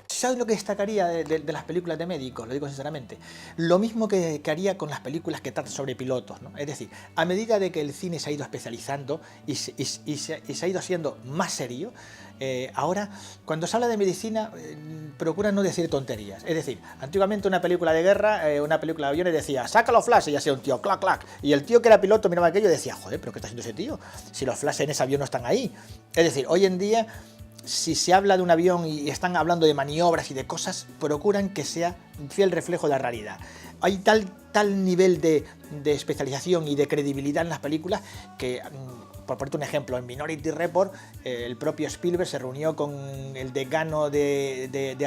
¿Sabes lo que destacaría de las películas de médicos? Lo digo sinceramente. Lo mismo que haría con las películas que tratan sobre pilotos, ¿no? Es decir, a medida de que el cine se ha ido especializando y se ha ido haciendo más serio, ahora, cuando se habla de medicina, procura no decir tonterías. Es decir, antiguamente una película de guerra, una película de aviones decía, saca los flashes, y hacía un tío, clac, clac. Y el tío que era piloto miraba aquello y decía, joder, ¿pero qué está haciendo ese tío? Si los flashes en ese avión no están ahí. Es decir, hoy en día, si se habla de un avión y están hablando de maniobras y de cosas, procuran que sea un fiel reflejo de la realidad. Hay tal nivel de especialización y de credibilidad en las películas que, por ponerte un ejemplo, en Minority Report, el propio Spielberg se reunió con el decano de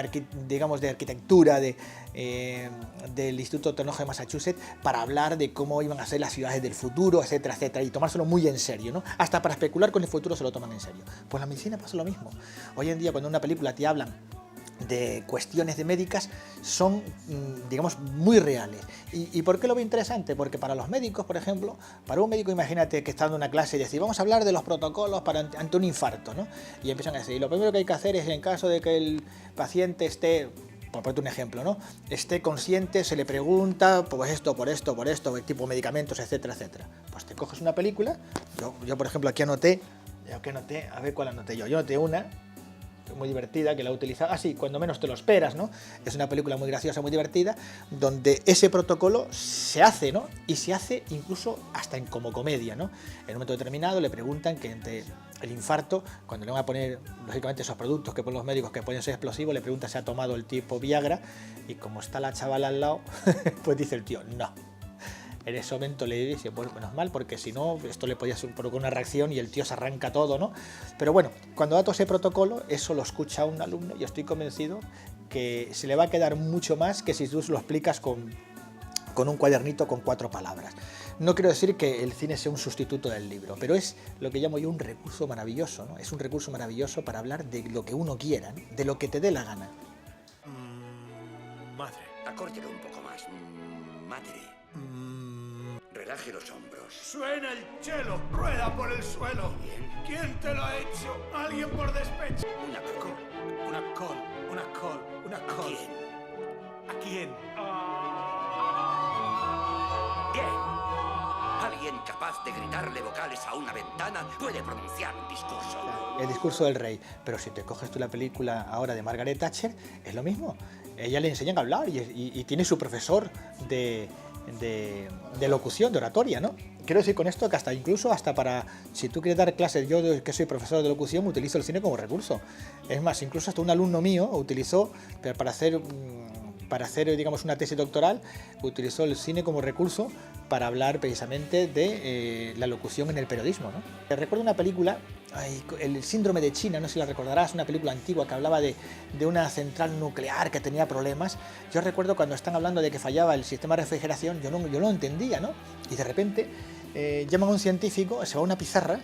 arquitectura del Instituto Tecnológico de Massachusetts para hablar de cómo iban a ser las ciudades del futuro, etcétera, etcétera, y tomárselo muy en serio, ¿no? Hasta para especular con el futuro se lo toman en serio. Pues la medicina pasa lo mismo. Hoy en día, cuando en una película te hablan de cuestiones de médicas, son, digamos, muy reales. ¿Y por qué lo veo interesante? Porque para los médicos, por ejemplo, para un médico, imagínate que está dando una clase y decir, vamos a hablar de los protocolos ante un infarto, ¿no? Y empiezan a decir, lo primero que hay que hacer es, en caso de que el paciente esté, por ponerte un ejemplo, ¿no?, esté consciente, se le pregunta, pues esto, por esto, tipo medicamentos, etcétera, etcétera. Pues te coges una película, yo por ejemplo, aquí anoté, a ver cuál anoté yo anoté una muy divertida, que la he utilizado, así, cuando menos te lo esperas, ¿no? Es una película muy graciosa, muy divertida, donde ese protocolo se hace, ¿no? Y se hace incluso hasta como comedia, ¿no? En un momento determinado le preguntan que entre el infarto, cuando le van a poner, lógicamente, esos productos que ponen los médicos que pueden ser explosivos, le preguntan si ha tomado el tipo Viagra, y como está la chavala al lado, pues dice el tío, no. En ese momento le dice, bueno, menos mal, porque si no, esto le podía provocar una reacción y el tío se arranca todo, ¿no? Pero bueno, cuando da todo ese protocolo, eso lo escucha un alumno y estoy convencido que se le va a quedar mucho más que si tú se lo explicas con un cuadernito con 4 palabras. No quiero decir que el cine sea un sustituto del libro, pero es lo que llamo yo un recurso maravilloso, ¿no? Es un recurso maravilloso para hablar de lo que uno quiera, ¿no? De lo que te dé la gana. Madre. Acórtelo un poco más. Madre. Relaje los hombros. Suena el cello, rueda por el suelo. Bien. ¿Quién te lo ha hecho? Alguien por despecho. Una col. Una col. ¿Quién? ¿A quién? Bien. Alguien capaz de gritarle vocales a una ventana puede pronunciar un discurso. El discurso del rey. Pero si te coges tú la película ahora de Margaret Thatcher, es lo mismo. Ella le enseñan a hablar y tiene su profesor de locución, de oratoria, ¿no? Quiero decir con esto que incluso para, si tú quieres dar clases, yo que soy profesor de locución, utilizo el cine como recurso. Es más, incluso hasta un alumno mío utilizó, para hacer, digamos, una tesis doctoral, utilizó el cine como recurso para hablar precisamente de la locución en el periodismo, ¿no? Recuerdo una película, el síndrome de China, no sé si la recordarás, una película antigua que hablaba de una central nuclear que tenía problemas. Yo recuerdo cuando están hablando de que fallaba el sistema de refrigeración, yo no lo entendía, ¿no? Y de repente llaman a un científico, se va a una pizarra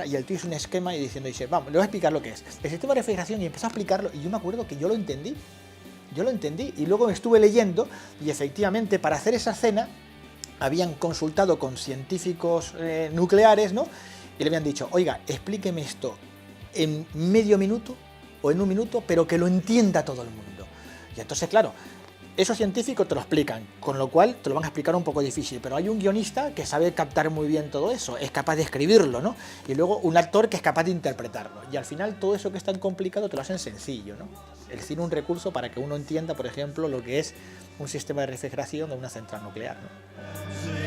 y el tío hizo un esquema y dice, vamos, le voy a explicar lo que es el sistema de refrigeración, y empezó a explicarlo y yo me acuerdo que yo lo entendí y luego estuve leyendo y efectivamente para hacer esa escena habían consultado con científicos nucleares, ¿no? Y le habían dicho, oiga, explíqueme esto en medio minuto o en un minuto, pero que lo entienda todo el mundo. Y entonces, claro, esos científicos te lo explican, con lo cual te lo van a explicar un poco difícil, pero hay un guionista que sabe captar muy bien todo eso, es capaz de escribirlo, ¿no? Y luego un actor que es capaz de interpretarlo. Y al final todo eso que es tan complicado te lo hacen sencillo, ¿no? El cine es un recurso para que uno entienda, por ejemplo, lo que es un sistema de refrigeración de una central nuclear, ¿no?